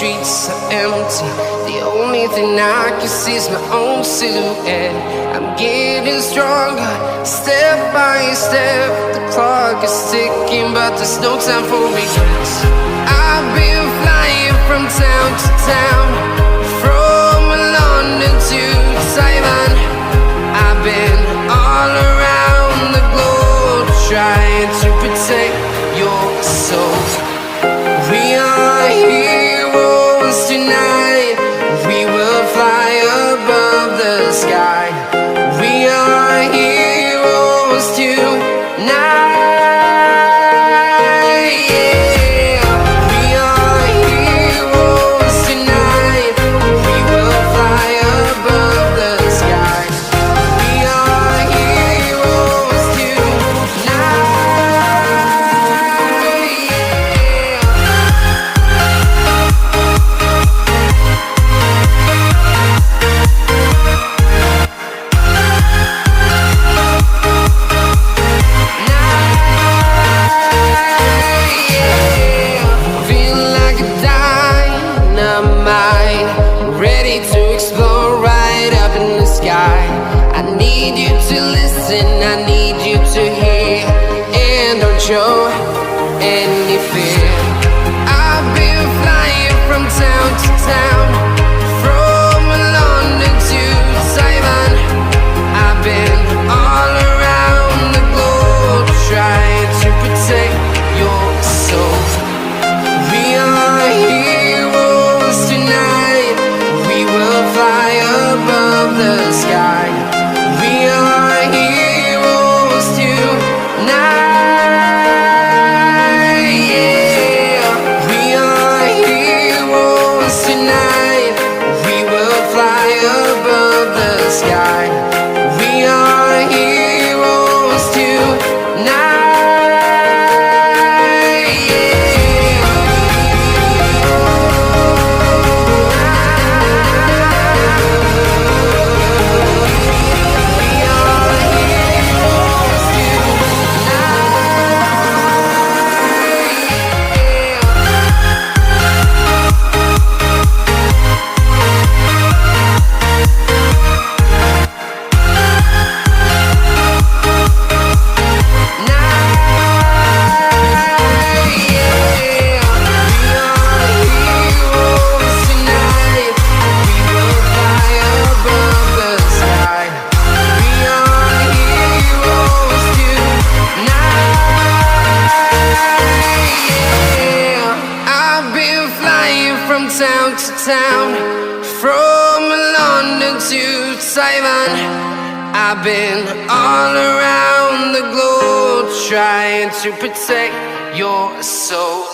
streets are empty. The only thing I can see is my own silhouette. I'm getting stronger, step by step. The clock is ticking, but there's no time for regrets. I've been flying from town to town, from London to Taiwan. I've been all around the globe, trying to protect your soul. We are heroes tonight. We will fly above the sky. We are heroes tonight. Yeah. We are heroes tonight. We will fly above the sky. We are heroes tonight. Ready to explore right up in the sky. I need you to listen, I need you to hear, and don't show any fear. I've been flying from town to town, from London to Taiwan. I've been all around the globe, trying to protect your soul. We are heroes tonight. We will fly above the sky. We are heroes tonight. Yeah. We are heroes tonight. We will fly above the sky. We are heroes tonight. Town to town, from London to Taiwan. I've been all around the globe, trying to protect your soul.